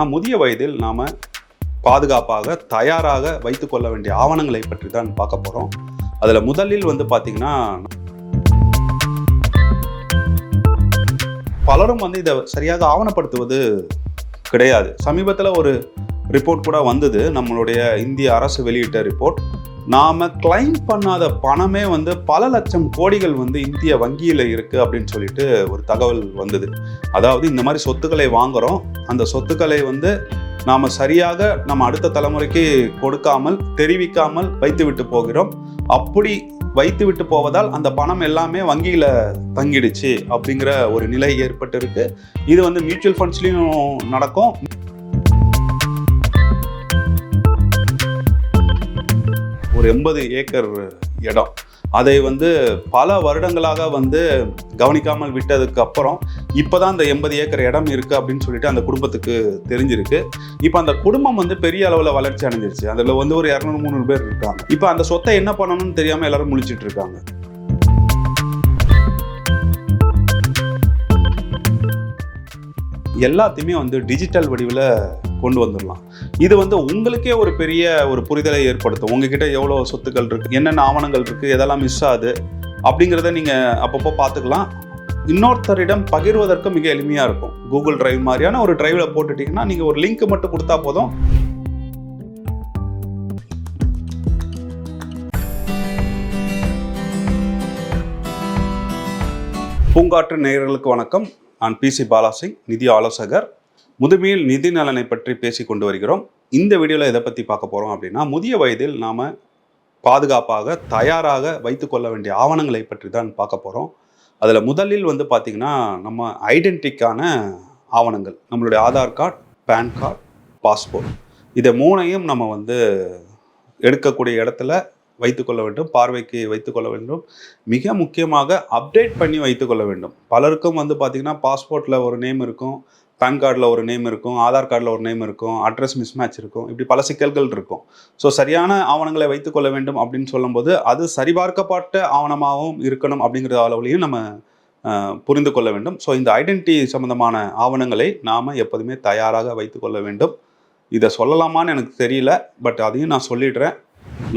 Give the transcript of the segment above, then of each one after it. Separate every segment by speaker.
Speaker 1: முதிய வயதில் நாம பாதுகாப்பாக தயாராக வைத்துக்கொள்ள வேண்டிய ஆவணங்களை பற்றி தான் பார்க்க போறோம். அதுல முதலில் பாத்தீங்கன்னா பலரும் இதை சரியாக ஆவணப்படுத்துவது கிடையாது. சமீபத்தில் ஒரு ரிப்போர்ட் கூட வந்தது, நம்மளுடைய இந்திய அரசு வெளியிட்ட ரிப்போர்ட். நாம கிளைம் பண்ணாத பணமே பல லட்சம் கோடிகள் இந்திய வங்கியில் இருக்கு அப்படின்னு சொல்லிட்டு ஒரு தகவல் வந்தது. அதாவது இந்த மாதிரி சொத்துக்களை வாங்குறோம், அந்த சொத்துக்களை நாம சரியாக நம்ம அடுத்த தலைமுறைக்கு கொடுக்காமல் தெரிவிக்காமல் வைத்துவிட்டு போகிறோம். அப்படி வைத்துவிட்டு போவதால் அந்த பணம் எல்லாமே வங்கியில தங்கிடுச்சு அப்படிங்கிற ஒரு நிலை ஏற்பட்டு இருக்கு. இது மியூச்சுவல் ஃபண்ட்ஸ்லயும் நடக்கும். ஒரு 80 ஏக்கர் இடம், அதை பல வருடங்களாக கவனிக்காமல் விட்டதுக்கு அப்புறம் இப்போதான் அந்த 80 ஏக்கர் இடம் இருக்கு அப்படின்னு சொல்லிட்டு அந்த குடும்பத்துக்கு தெரிஞ்சிருக்கு. இப்போ அந்த குடும்பம் பெரிய அளவில் வளர்ச்சி அடைஞ்சிருச்சு. அதில் ஒரு 200-300 பேர் இருக்காங்க. இப்போ அந்த சொத்தை என்ன பண்ணணும்னு தெரியாம எல்லாரும் முழிச்சிட்டு இருக்காங்க. எல்லாத்தையுமே டிஜிட்டல் வடிவில் கொண்டு வந்துடலாம். இது உங்களுக்கே ஒரு பெரிய ஒரு புரிதலை ஏற்படுத்தும். உங்ககிட்ட எவ்வளோ சொத்துக்கள் இருக்கு, என்னென்ன ஆவணங்கள் இருக்கு, எதெல்லாம் மிஸ் ஆகுது அப்படிங்கிறத நீங்க அப்பப்போ பார்த்துக்கலாம். இன்னொருத்தரிடம் பகிர்வதற்கு மிக எளிமையா இருக்கும். கூகுள் டிரைவ் மாதிரியான ஒரு டிரைவ்ல போட்டுட்டீங்கன்னா நீங்க ஒரு லிங்க் மட்டும் கொடுத்தா போதும். பூங்காற்று நேயர்களுக்கு வணக்கம். நான் PC பாலாசிங், நிதி ஆலோசகர். முதுமையில் நிதி நலனை பற்றி பேசி கொண்டு வருகிறோம். இந்த வீடியோவில் எதை பற்றி பார்க்க போகிறோம் அப்படின்னா, முதிய வயதில் நாம் பாதுகாப்பாக தயாராக வைத்துக்கொள்ள வேண்டிய ஆவணங்களை பற்றி தான் பார்க்க போகிறோம். அதில் முதலில் பார்த்திங்கன்னா நம்ம ஐடென்டிட்டிக்கான ஆவணங்கள், நம்மளுடைய Aadhaar card, PAN card, passport, இதை மூணையும் நம்ம எடுக்கக்கூடிய இடத்துல வைத்துக்கொள்ள வேண்டும், பார்வைக்கு வைத்துக்கொள்ள வேண்டும். மிக முக்கியமாக அப்டேட் பண்ணி வைத்துக்கொள்ள வேண்டும். பலருக்கும் பார்த்திங்கன்னா பாஸ்போர்ட்டில் ஒரு நேம் இருக்கும், பேன் கார்டில் ஒரு நேம் இருக்கும், ஆதார் கார்டில் ஒரு நேம் இருக்கும், அட்ரஸ் மிஸ்மேட்ச் இருக்கும், இப்படி பல சிக்கல்கள் இருக்கும். ஸோ சரியான ஆவணங்களை வைத்துக்கொள்ள வேண்டும் அப்படின்னு சொல்லும்போது அது சரிபார்க்கப்பட்ட ஆவணமாகவும் இருக்கணும் அப்படிங்கிற அளவுலையும் நம்ம புரிந்து கொள்ள வேண்டும். ஸோ இந்த ஐடென்டிட்டி சம்மந்தமான ஆவணங்களை நாம் எப்போதுமே தயாராக வைத்துக்கொள்ள வேண்டும். இதை சொல்லலாமான்னு எனக்கு தெரியல, பட் அதையும் நான் சொல்லிடுறேன்.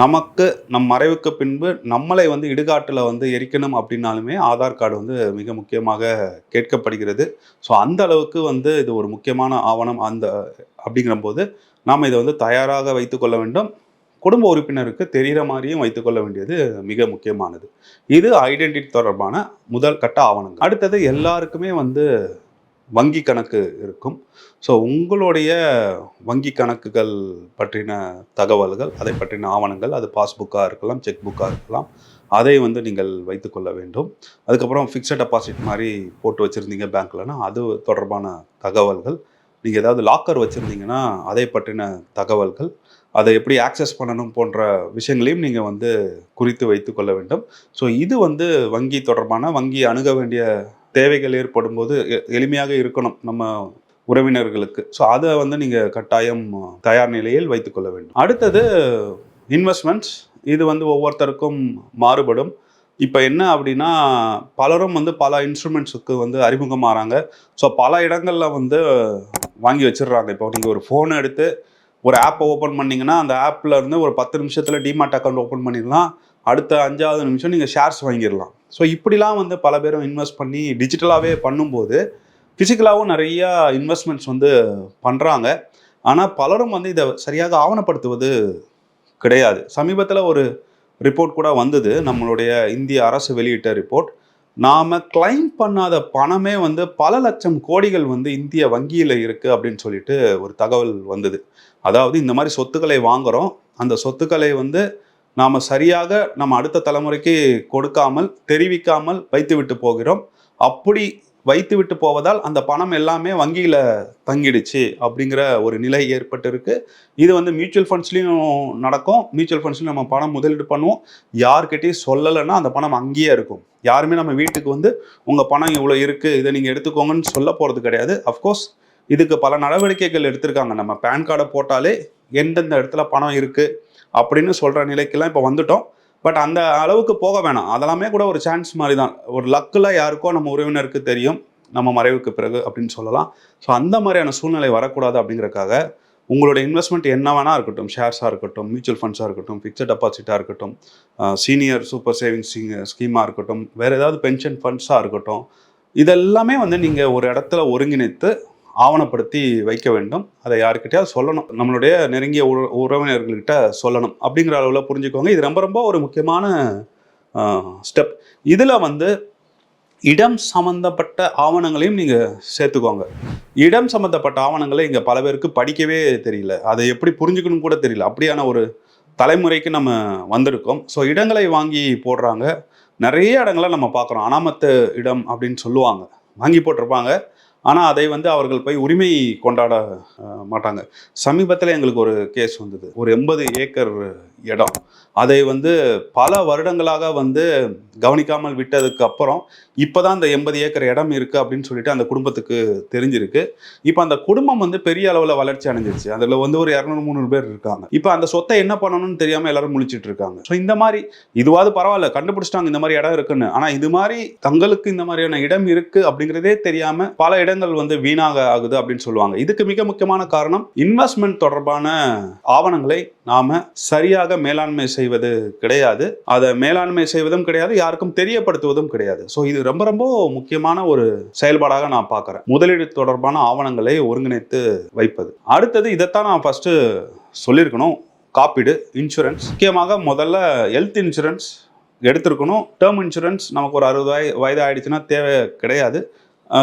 Speaker 1: நமக்கு நம் மறைவுக்கு பின்பு நம்மளை இடுகாட்டில் எரிக்கணும் அப்படின்னாலுமே ஆதார் கார்டு மிக முக்கியமாக கேட்கப்படுகிறது. ஸோ அந்த அளவுக்கு இது ஒரு முக்கியமான ஆவணம். அப்படிங்கிற போது நாம் இதை தயாராக வைத்துக்கொள்ள வேண்டும். குடும்ப உறுப்பினருக்கு தெரிகிற மாதிரியும் வைத்துக்கொள்ள வேண்டியது மிக முக்கியமானது. இது ஐடென்டிட்டி தொடர்பான முதல் கட்ட ஆவணங்கள். அடுத்தது எல்லாருக்குமே வங்கி கணக்கு இருக்கும். ஸோ உங்களுடைய வங்கி கணக்குகள் பற்றின தகவல்கள், அதை பற்றின ஆவணங்கள், அது பாஸ்புக்காக இருக்கலாம், செக் புக்காக இருக்கலாம், அதை நீங்கள் வைத்துக்கொள்ள வேண்டும். அதுக்கப்புறம் ஃபிக்ஸட் டெபாசிட் மாதிரி போட்டு வச்சுருந்தீங்க பேங்க்லனா அது தொடர்பான தகவல்கள், நீங்கள் ஏதாவது லாக்கர் வச்சுருந்தீங்கன்னா அதை பற்றின தகவல்கள், அதை எப்படி ஆக்சஸ் பண்ணணும் போன்ற விஷயங்களையும் நீங்கள் குறித்து வைத்துக்கொள்ள வேண்டும். ஸோ இது வங்கி தொடர்பான, வங்கி அணுக வேண்டிய தேவைகள் ஏற்படும் போது எளிமையாக இருக்கணும் நம்ம உறவினர்களுக்கு. ஸோ அதை நீங்கள் கட்டாயம் தயார் நிலையில் வைத்துக்கொள்ள வேண்டும். அடுத்தது இன்வெஸ்ட்மெண்ட்ஸ். இது ஒவ்வொருத்தருக்கும் மாறுபடும். இப்போ என்ன அப்படின்னா, பலரும் பல இன்ஸ்ட்ருமெண்ட்ஸுக்கு அறிமுகமாகறாங்க. ஸோ பல இடங்களில் வாங்கி வச்சிடுறாங்க. இப்போ நீங்கள் ஒரு ஃபோனை எடுத்து ஒரு ஆப்பை ஓப்பன் பண்ணிங்கன்னா அந்த ஆப்பில் இருந்து ஒரு 10 நிமிஷத்தில் டிமாட் அக்கௌண்ட் ஓப்பன் பண்ணிடலாம். அடுத்த 5வது நிமிஷம் நீங்கள் ஷேர்ஸ் வாங்கிடலாம். ஸோ இப்படிலாம் பல பேரும் இன்வெஸ்ட் பண்ணி டிஜிட்டலாகவே பண்ணும்போது ஃபிசிக்கலாகவும் நிறையா இன்வெஸ்ட்மெண்ட்ஸ் பண்ணுறாங்க. ஆனால் பலரும் இதை சரியாக ஆவணப்படுத்துவது கிடையாது. சமீபத்தில் ஒரு ரிப்போர்ட் கூட வந்தது, நம்மளுடைய இந்திய அரசு வெளியிட்ட ரிப்போர்ட். நாம் கிளைம் பண்ணாத பணமே பல லட்சம் கோடிகள் இந்திய வங்கியில் இருக்குது அப்படின்னு சொல்லிட்டு ஒரு தகவல் வந்தது. அதாவது இந்த மாதிரி சொத்துக்களை வாங்குகிறோம், அந்த சொத்துக்களை நாம் சரியாக நம்ம அடுத்த தலைமுறைக்கு கொடுக்காமல் தெரிவிக்காமல் வைத்துவிட்டு போகிறோம். அப்படி வைத்துவிட்டு போவதால் அந்த பணம் எல்லாமே வங்கியில் தங்கிடுச்சு அப்படிங்கிற ஒரு நிலை ஏற்பட்டு இருக்கு. இது மியூச்சுவல் ஃபண்ட்ஸ்லையும் நடக்கும். மியூச்சுவல் ஃபண்ட்ஸ்லையும் நம்ம பணம் முதலீடு பண்ணுவோம். யார்கிட்டையும் சொல்லலைன்னா அந்த பணம் அங்கேயே இருக்கும். யாருமே நம்ம வீட்டுக்கு உங்கள் பணம் இவ்வளோ இருக்குது, இதை நீங்கள் எடுத்துக்கோங்கன்னு சொல்ல போகிறது கிடையாது. அஃப்கோர்ஸ் இதுக்கு பல நடவடிக்கைகள் எடுத்திருக்காங்க. நம்ம பேன் கார்டை போட்டாலே எந்தெந்த இடத்துல பணம் இருக்குது அப்படின்னு சொல்கிற நிலைக்கெல்லாம் இப்போ வந்துட்டோம். பட் அந்த அளவுக்கு போக வேணாம். அதெல்லாமே கூட ஒரு சான்ஸ் மாதிரி தான். ஒரு லக்கில் யாருக்கோ நம்ம உறவினருக்கு தெரியும், நம்ம மறைவுக்கு பிறகு அப்படின்னு சொல்லலாம். ஸோ அந்த மாதிரியான சூழ்நிலை வரக்கூடாது அப்படிங்கிறக்காக உங்களோட இன்வெஸ்ட்மெண்ட் என்ன வேணா இருக்கட்டும், ஷேர்ஸாக இருக்கட்டும், மியூச்சுவல் ஃபண்ட்ஸாக இருக்கட்டும், ஃபிக்ஸட் டெபாசிட்டாக இருக்கட்டும், சீனியர் சூப்பர் சேவிங்ஸ் ஸ்கீமாக இருக்கட்டும், வேறு ஏதாவது பென்ஷன் ஃபண்ட்ஸாக இருக்கட்டும், இதெல்லாமே வந்து நீங்கள் ஒரு இடத்துல ஒருங்கிணைத்து ஆவணப்படுத்தி வைக்க வேண்டும். அதை யாருக்கிட்டையாவது சொல்லணும், நம்மளுடைய நெருங்கிய உறவினர்கள்கிட்ட சொல்லணும் அப்படிங்கிற அளவில் புரிஞ்சுக்கோங்க. இது ரொம்ப ரொம்ப ஒரு முக்கியமான ஸ்டெப். இதில் வந்து இடம் சம்மந்தப்பட்ட ஆவணங்களையும் நீங்கள் சேர்த்துக்கோங்க. இடம் சம்மந்தப்பட்ட ஆவணங்களை இங்கே பல பேருக்கு படிக்கவே தெரியல, அதை எப்படி புரிஞ்சுக்கணும் கூட தெரியல. அப்படியான ஒரு தலைமுறைக்கு நம்ம வந்திருக்கோம். ஸோ இடங்களை வாங்கி போடுறாங்க. நிறைய இடங்களை நம்ம பார்க்குறோம். அனாமத்து இடம் அப்படின்னு சொல்லுவாங்க, வாங்கி போட்டிருப்பாங்க. ஆனால் அதை வந்து அவர்கள் போய் உரிமை கொண்டாட மாட்டாங்க. சமீபத்தில் எங்களுக்கு ஒரு கேஸ் வந்தது. ஒரு 80 ஏக்கர் இடம், அதை வந்து பல வருடங்களாக வந்து கவனிக்காமல் விட்டதுக்கு அப்புறம் இப்போ தான் அந்த 80 ஏக்கர் இடம் இருக்குது அப்படின்னு சொல்லிட்டு அந்த குடும்பத்துக்கு தெரிஞ்சிருக்கு. இப்போ அந்த குடும்பம் வந்து பெரிய அளவில் வளர்ச்சி அடைஞ்சிருச்சு. அதில் வந்து ஒரு 200-300 பேர் இருக்காங்க. இப்போ அந்த சொத்தை என்ன பண்ணணும்னு தெரியாமல் எல்லாரும் முழிச்சிட்டு இருக்காங்க. ஸோ இந்த மாதிரி இதுவாது பரவாயில்ல, கண்டுபிடிச்சிட்டாங்க இந்த மாதிரி இடம் இருக்குன்னு. ஆனால் இது மாதிரி தங்களுக்கு இந்த மாதிரியான இடம் இருக்குது அப்படிங்கிறதே தெரியாமல் பல இடங்கள் வந்து வீணாக ஆகுது அப்படின்னு சொல்லுவாங்க. இதுக்கு மிக முக்கியமான காரணம் இன்வெஸ்ட்மெண்ட் தொடர்பான ஆவணங்களை நாம சரியாக மேலாண்மை செய்வது கிடையாது. அதை மேலாண்மை செய்வதும் கிடையாது, யாருக்கும் தெரியப்படுத்துவதும் கிடையாது. ஸோ இது ரொம்ப ரொம்ப முக்கியமான ஒரு செயல்பாடாக நான் பார்க்குறேன். முதலீடு தொடர்பான ஆவணங்களை ஒருங்கிணைத்து வைப்பது. அடுத்தது இதைத்தான் நான் ஃபர்ஸ்ட் சொல்லியிருக்கணும், காப்பீடு, இன்சூரன்ஸ். முக்கியமாக முதல்ல ஹெல்த் இன்சூரன்ஸ் எடுத்திருக்கணும். டேர்ம் இன்சூரன்ஸ் நமக்கு ஒரு 60 வயது ஆயிடுச்சுன்னா தேவை கிடையாது.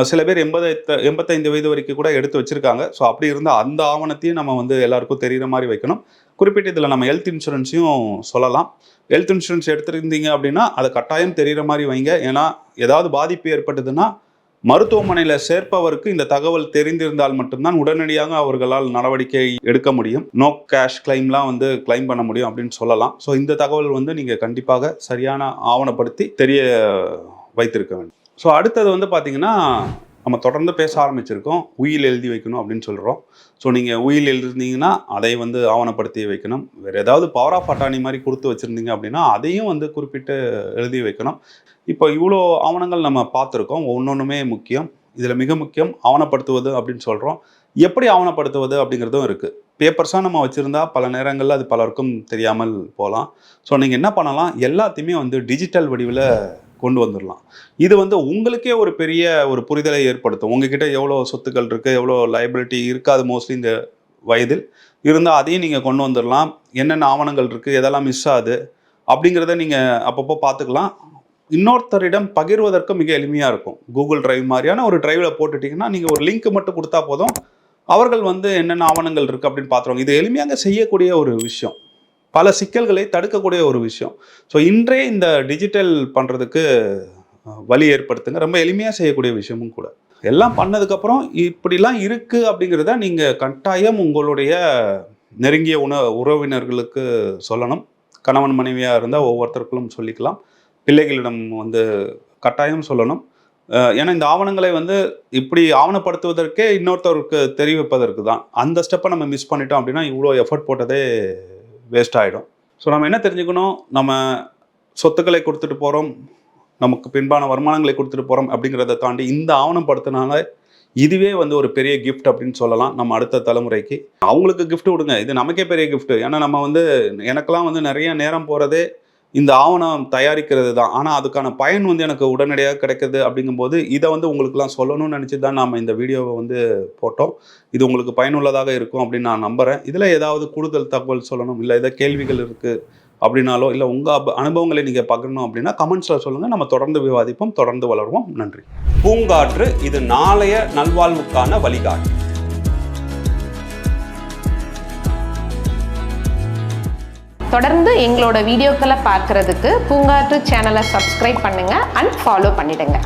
Speaker 1: சில பேர் 85 வயது வரைக்கும் கூட எடுத்து வச்சிருக்காங்க. ஸோ அப்படி இருந்தால் அந்த ஆவணத்தையும் நம்ம வந்து எல்லாருக்கும் தெரிகிற மாதிரி வைக்கணும். குறிப்பிட்ட இதில் நம்ம ஹெல்த் இன்சூரன்ஸையும் சொல்லலாம். ஹெல்த் இன்சூரன்ஸ் எடுத்துருந்தீங்க அப்படின்னா அதை கட்டாயம் தெரிகிற மாதிரி வைங்க. ஏன்னா ஏதாவது பாதிப்பு ஏற்பட்டதுன்னா மருத்துவமனையில் சேர்ப்பவருக்கு இந்த தகவல் தெரிந்திருந்தால் மட்டும்தான் உடனடியாக அவர்களால் நடவடிக்கை எடுக்க முடியும். நோ கேஷ் கிளைம்லாம் வந்து கிளைம் பண்ண முடியும் அப்படின்னு சொல்லலாம். ஸோ இந்த தகவல் வந்து நீங்கள் கண்டிப்பாக சரியான ஆவணப்படுத்தி தெரிய வைத்திருக்க வேண்டும். ஸோ அடுத்தது வந்து பார்த்தீங்கன்னா, நம்ம தொடர்ந்து பேச ஆரம்பிச்சிருக்கோம், உயில் எழுதி வைக்கணும் அப்படின்னு சொல்கிறோம். ஸோ நீங்கள் உயில் எழுதிருந்தீங்கன்னா அதை வந்து ஆவணப்படுத்தி வைக்கணும். வேறு ஏதாவது பவர் ஆஃப் அட்டானி மாதிரி கொடுத்து வச்சுருந்தீங்க அப்படின்னா அதையும் வந்து குறிப்பிட்டு எழுதி வைக்கணும். இப்போ இவ்வளோ ஆவணங்கள் நம்ம பார்த்துருக்கோம், ஒன்றொன்றுமே முக்கியம். இதில் மிக முக்கியம் ஆவணப்படுத்துவது அப்படின்னு சொல்கிறோம். எப்படி ஆவணப்படுத்துவது அப்படிங்கிறதும் இருக்குது. பேப்பர்ஸாக நம்ம வச்சுருந்தா பல நேரங்களில் அது பலருக்கும் தெரியாமல் போகலாம். ஸோ நீங்கள் என்ன பண்ணலாம், எல்லாத்தையுமே வந்து டிஜிட்டல் வடிவில் கொண்டு வந்துடலாம். இது வந்து உங்களுக்கே ஒரு பெரிய ஒரு புரிதலை ஏற்படுத்தும். உங்ககிட்ட எவ்வளோ சொத்துக்கள் இருக்குது, எவ்வளோ லைபிலிட்டி இருக்காது மோஸ்ட்லி இந்த வயதில் இருந்தால் அதையும் நீங்கள் கொண்டு வந்துடலாம். என்னென்ன ஆவணங்கள் இருக்குது, எதெல்லாம் மிஸ் ஆகுது அப்படிங்கிறத நீங்கள் அப்பப்போ பார்த்துக்கலாம். இன்னொருத்தரிடம் பகிர்வதற்கு மிக எளிமையாக இருக்கும். கூகுள் டிரைவ் மாதிரியான ஒரு டிரைவில் போட்டுட்டிங்கன்னா நீங்கள் ஒரு லிங்க் மட்டும் கொடுத்தா போதும், அவர்கள் வந்து என்னென்ன ஆவணங்கள் இருக்குது அப்படின்னு பார்த்துருவாங்க. இது எளிமையாக செய்யக்கூடிய ஒரு விஷயம், பல சிக்கல்களை தடுக்கக்கூடிய ஒரு விஷயம். ஸோ இன்றே இந்த டிஜிட்டல் பண்ணுறதுக்கு வழி ஏற்படுத்துங்க. ரொம்ப எளிமையாக செய்யக்கூடிய விஷயமும் கூட. எல்லாம் பண்ணதுக்கப்புறம் இப்படிலாம் இருக்குது அப்படிங்கிறத நீங்கள் கட்டாயம் உங்களுடைய நெருங்கிய உறவினர்களுக்கு சொல்லணும். கணவன் மனைவியாக இருந்தால் ஒவ்வொருத்தருக்கும் சொல்லிக்கலாம். பிள்ளைகளிடம் வந்து கட்டாயம் சொல்லணும். ஏன்னா இந்த ஆவணங்களை வந்து இப்படி ஆவணப்படுத்துவதற்கே இன்னொருத்தருக்கு தெரிவிப்பதற்கு தான். அந்த ஸ்டெப்பை நம்ம மிஸ் பண்ணிட்டோம் அப்படின்னா இவ்வளோ எஃபர்ட் போட்டதே வேஸ்ட் ஆகிடும். ஸோ நம்ம என்ன தெரிஞ்சுக்கணும், நம்ம சொத்துக்களை கொடுத்துட்டு போகிறோம், நமக்கு பின்பான வருமானங்களை கொடுத்துட்டு போகிறோம் அப்படிங்கிறத தாண்டி இந்த ஆவணப்படுத்தினால இதுவே வந்து ஒரு பெரிய கிஃப்ட் அப்படின்னு சொல்லலாம் நம்ம அடுத்த தலைமுறைக்கு. அவங்களுக்கு கிஃப்ட் விடுங்க, இது நமக்கே பெரிய கிஃப்ட். ஏன்னா நம்ம வந்து எனக்கெல்லாம் வந்து நிறைய நேரம் போகிறதே இந்த ஆவணம் தயாரிக்கிறது தான். ஆனால் அதுக்கான பயன் வந்து எனக்கு உடனடியாக கிடைக்குது அப்படிங்கும்போது இதை வந்து உங்களுக்குலாம் சொல்லணும்னு நினச்சி தான் நம்ம இந்த வீடியோவை வந்து போட்டோம். இது உங்களுக்கு பயனுள்ளதாக இருக்கும் அப்படின்னு நான் நம்புகிறேன். இதில் ஏதாவது கூடுதல் தகவல் சொல்லணும், இல்லை ஏதாவது கேள்விகள் இருக்குது அப்படின்னாலோ, இல்லை உங்கள் அனுபவங்களை நீங்கள் பகிரணும் அப்படின்னா கமெண்ட்ஸில் சொல்லுங்கள். நம்ம தொடர்ந்து விவாதிப்போம், தொடர்ந்து வளருவோம். நன்றி. பூங்காற்று, இது நாளைய நல்வாழ்வுக்கான வழிகாட்டு.
Speaker 2: தொடர்ந்து எங்களோட வீடியோக்களை பார்க்குறதுக்கு பூங்காற்று சேனலை சப்ஸ்கிரைப் பண்ணுங்கள் அண்ட் ஃபாலோ பண்ணிடுங்க.